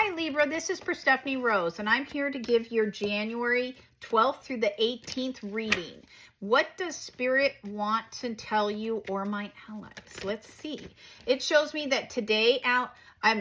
Hi Libra, this is Perstephane Rose, and I'm here to give your January 12th through the 18th reading. What does Spirit want to tell you, or my allies? Let's see. It shows me that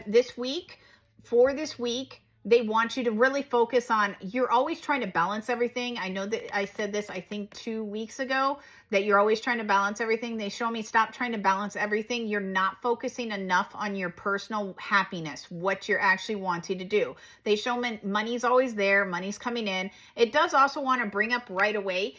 this week, they want you to really focus on, you're always trying to balance everything. I know that I said this, I think 2 weeks ago, that you're always trying to balance everything. They show me stop trying to balance everything. You're not focusing enough on your personal happiness, what you're actually wanting to do. They show me money's always there, money's coming in. It does also want to bring up right away.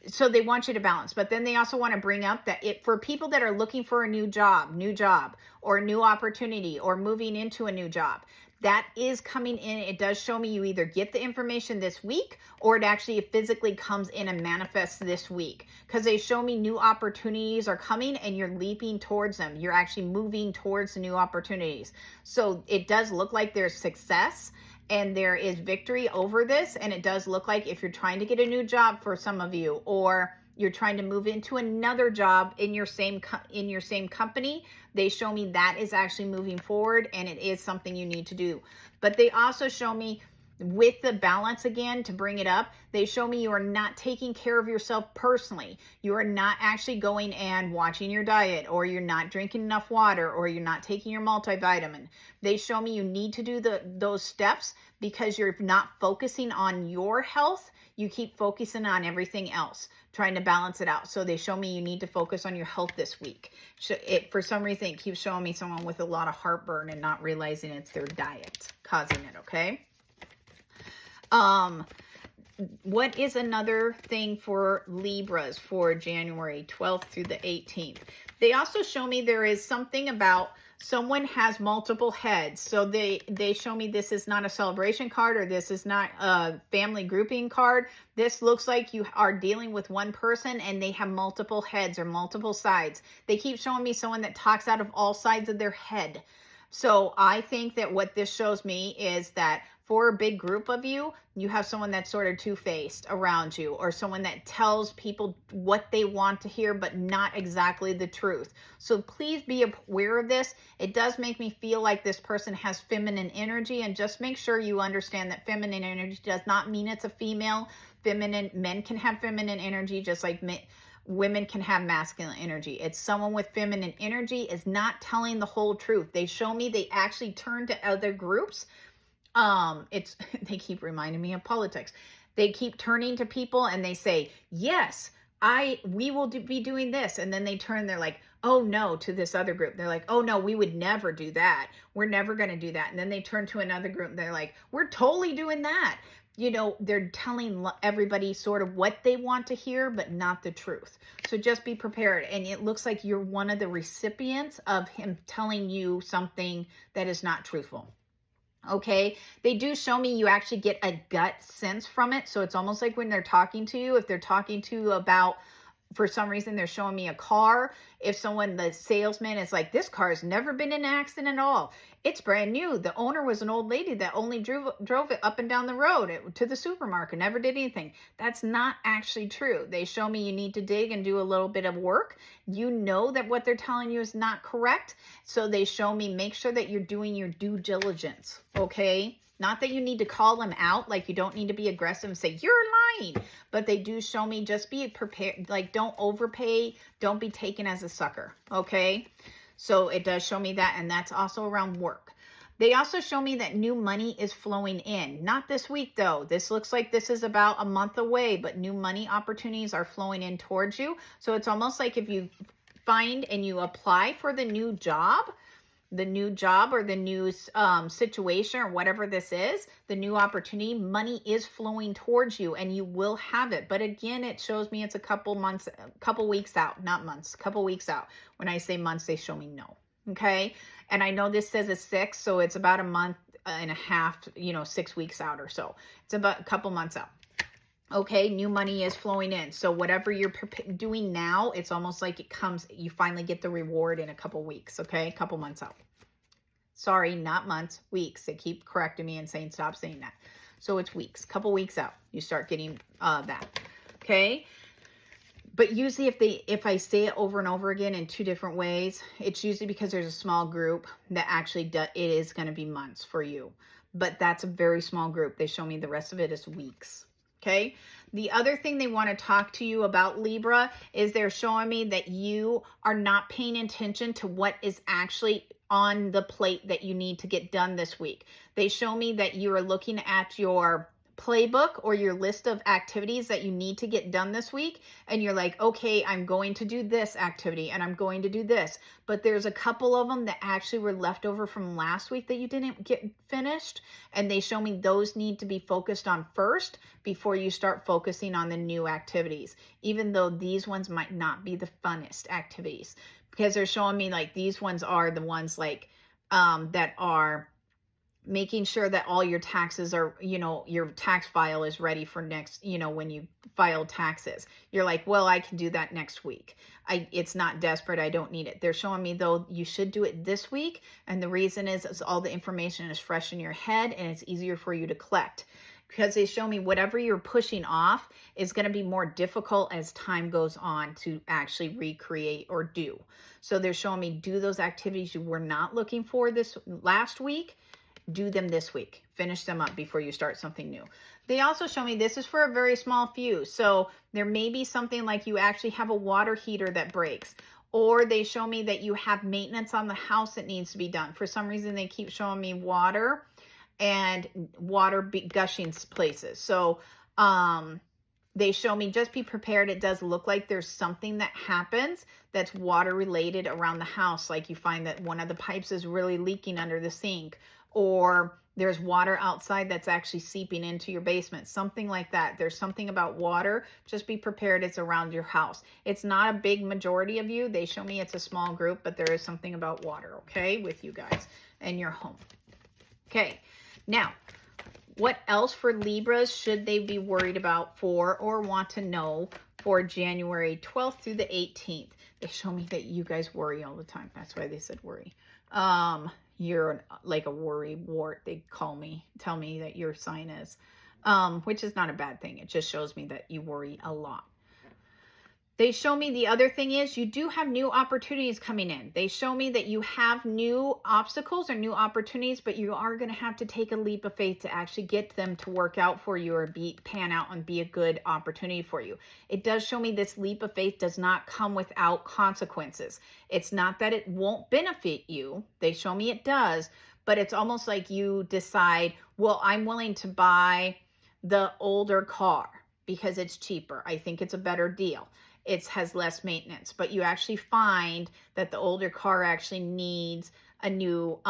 So they want you to balance, but then they also want to bring up that for people that are looking for a new job, or a new opportunity, or moving into a new job, that is coming in. It does show me you either get the information this week, or it actually physically comes in and manifests this week, because they show me new opportunities are coming and you're leaping towards them. You're actually moving towards the new opportunities. So it does look like there's success and there is victory over this. And it does look like if you're trying to get a new job for some of you, or you're trying to move into another job in your same company, they show me that is actually moving forward, and it is something you need to do. But they also show me with the balance, again, to bring it up, they show me you are not taking care of yourself personally. You are not actually going and watching your diet, or you're not drinking enough water, or you're not taking your multivitamin. They show me you need to do those steps because you're not focusing on your health. You keep focusing on everything else, trying to balance it out. So they show me you need to focus on your health this week. For some reason, it keeps showing me someone with a lot of heartburn and not realizing it's their diet causing it, okay? What is another thing for Libras for January 12th through the 18th? They also show me there is something about someone has multiple heads. So they show me this is not a celebration card, or this is not a family grouping card. This looks like you are dealing with one person and they have multiple heads or multiple sides. They keep showing me someone that talks out of all sides of their head. So I think that what this shows me is that for a big group of you, you have someone that's sort of two-faced around you, or someone that tells people what they want to hear, but not exactly the truth. So please be aware of this. It does make me feel like this person has feminine energy, and just make sure you understand that feminine energy does not mean it's a female. Men can have feminine energy just like women can have masculine energy. It's someone with feminine energy is not telling the whole truth. They show me they actually turn to other groups. They keep reminding me of politics. They keep turning to people and they say, yes, we will be doing this. And then they turn, they're like, oh no, to this other group. They're like, oh no, we would never do that. We're never going to do that. And then they turn to another group and they're like, we're totally doing that. You know, they're telling everybody sort of what they want to hear, but not the truth. So just be prepared. And it looks like you're one of the recipients of him telling you something that is not truthful. Okay, they do show me you actually get a gut sense from it. So it's almost like when they're talking to you, if they're talking to you about, for some reason, they're showing me a car. If the salesman is like, this car has never been in an accident at all. It's brand new. The owner was an old lady that only drove it up and down the road to the supermarket, never did anything. That's not actually true. They show me you need to dig and do a little bit of work. You know that what they're telling you is not correct. So they show me make sure that you're doing your due diligence, okay? Not that you need to call them out, like you don't need to be aggressive and say, you're lying. But they do show me just be prepared, like don't overpay, don't be taken as a sucker, okay? So it does show me that, and that's also around work. They also show me that new money is flowing in. Not this week, though. This looks like this is about a month away, but new money opportunities are flowing in towards you. So it's almost like if you find and you apply for the new job or the new situation or whatever this is, the new opportunity, money is flowing towards you and you will have it. But again, it shows me it's a couple weeks out, not months, couple weeks out. When I say months, they show me no. Okay. And I know this says a 6, so it's about a month and a half, 6 weeks out or so. It's about a couple months out. Okay, new money is flowing in. So whatever you're doing now, it's almost like you finally get the reward in a couple weeks, okay? A couple months out. Sorry, not months, weeks. They keep correcting me and saying, stop saying that. So it's weeks, couple weeks out. You start getting that, okay? But usually if I say it over and over again in 2 different ways, it's usually because there's a small group that actually it is going to be months for you. but that's a very small group. They show me the rest of it is weeks. Okay. The other thing they want to talk to you about, Libra, is they're showing me that you are not paying attention to what is actually on the plate that you need to get done this week. They show me that you are looking at your playbook or your list of activities that you need to get done this week, and you're like, okay, I'm going to do this activity and I'm going to do this, but there's a couple of them that actually were left over from last week that you didn't get finished, and they show me those need to be focused on first before you start focusing on the new activities, even though these ones might not be the funnest activities, because they're showing me like these ones are the ones like that are making sure that all your taxes are, your tax file is ready for next, when you file taxes. You're like, well, I can do that next week. It's not desperate. I don't need it. They're showing me, though, you should do it this week. And the reason is all the information is fresh in your head and it's easier for you to collect. Because they show me whatever you're pushing off is going to be more difficult as time goes on to actually recreate or do. So they're showing me do those activities you were not looking for this last week. Do them this week. Finish them up before you start something new. They also show me this is for a very small few. So there may be something like you actually have a water heater that breaks. Or they show me that you have maintenance on the house that needs to be done. For some reason, they keep showing me water and water gushing places. So they show me just be prepared. It does look like there's something that happens that's water related around the house. Like you find that one of the pipes is really leaking under the sink, or there's water outside that's actually seeping into your basement, something like that. There's something about water. Just be prepared. It's around your house. It's not a big majority of you. They show me it's a small group, but there is something about water, okay, with you guys and your home. Okay, now, what else for Libras should they be worried about for or want to know for January 12th through the 18th? They show me that you guys worry all the time. That's why they said worry. You're like a worry wart, they tell me that your sign is, which is not a bad thing. It just shows me that you worry a lot. They show me the other thing is you do have new opportunities coming in. They show me that you have new obstacles or new opportunities, but you are going to have to take a leap of faith to actually get them to work out for you or pan out and be a good opportunity for you. It does show me this leap of faith does not come without consequences. It's not that it won't benefit you. They show me it does, but it's almost like you decide, well, I'm willing to buy the older car because it's cheaper. I think it's a better deal. It has less maintenance, but you actually find that the older car actually needs a new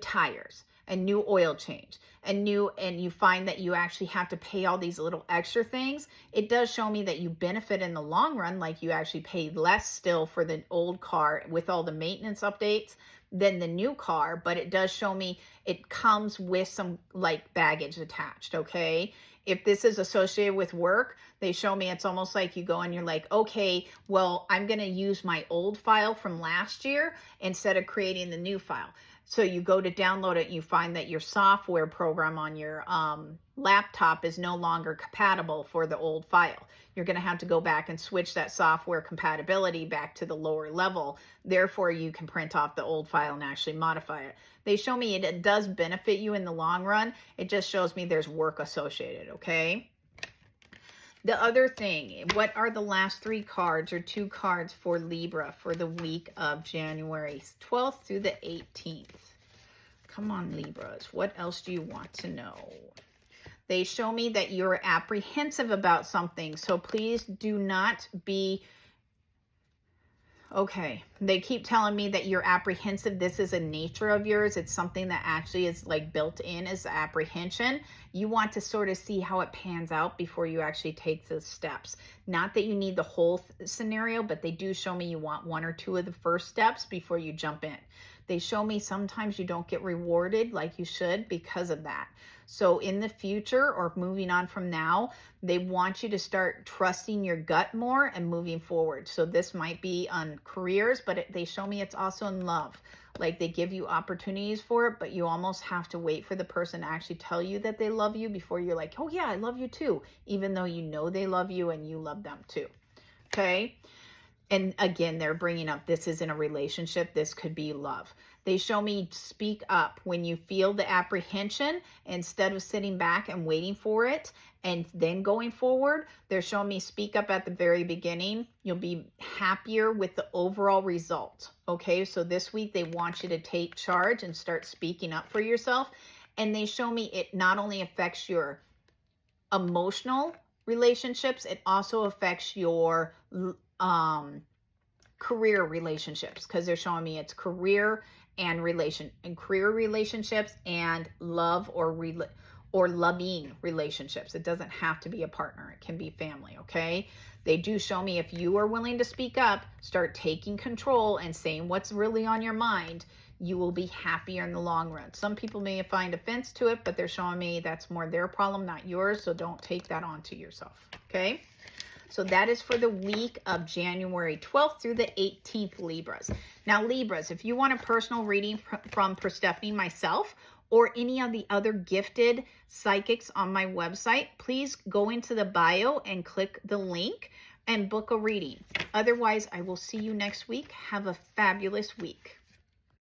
tires, a new oil change, and you find that you actually have to pay all these little extra things. It does show me that you benefit in the long run, like you actually pay less still for the old car with all the maintenance updates than the new car, but it does show me it comes with some like baggage attached, okay? If this is associated with work, they show me it's almost like you go and you're like, okay, well, I'm going to use my old file from last year instead of creating the new file. So you go to download it and you find that your software program on your laptop is no longer compatible for the old file. You're going to have to go back and switch that software compatibility back to the lower level. Therefore, you can print off the old file and actually modify it. They show me it does benefit you in the long run. It just shows me there's work associated, okay? The other thing, what are the last three cards or two cards for Libra for the week of January 12th through the 18th? Come on, Libras. What else do you want to know? They show me that you're apprehensive about something, so please do not be... Okay, they keep telling me that you're apprehensive. This is a nature of yours. It's something that actually is like built in as apprehension. You want to sort of see how it pans out before you actually take the steps. Not that you need the whole scenario, but they do show me you want one or two of the first steps before you jump in. They show me sometimes you don't get rewarded like you should because of that. So in the future or moving on from now, they want you to start trusting your gut more and moving forward. So this might be on careers, but they show me it's also in love. Like they give you opportunities for it, but you almost have to wait for the person to actually tell you that they love you before you're like, oh yeah, I love you too. Even though you know they love you and you love them too. Okay. And again, they're bringing up this isn't a relationship. This could be love. They show me speak up when you feel the apprehension instead of sitting back and waiting for it and then going forward. They're showing me speak up at the very beginning. You'll be happier with the overall result. Okay, so this week they want you to take charge and start speaking up for yourself. And they show me it not only affects your emotional relationships, it also affects your career relationships, because they're showing me it's career relationships and love or loving relationships. It doesn't have to be a partner. It can be family, okay? They do show me if you are willing to speak up, start taking control and saying what's really on your mind, you will be happier in the long run. Some people may find offense to it, but they're showing me that's more their problem, not yours. So don't take that onto yourself, okay? So that is for the week of January 12th through the 18th, Libras. Now, Libras, if you want a personal reading from Perstephane, myself, or any of the other gifted psychics on my website, please go into the bio and click the link and book a reading. Otherwise, I will see you next week. Have a fabulous week.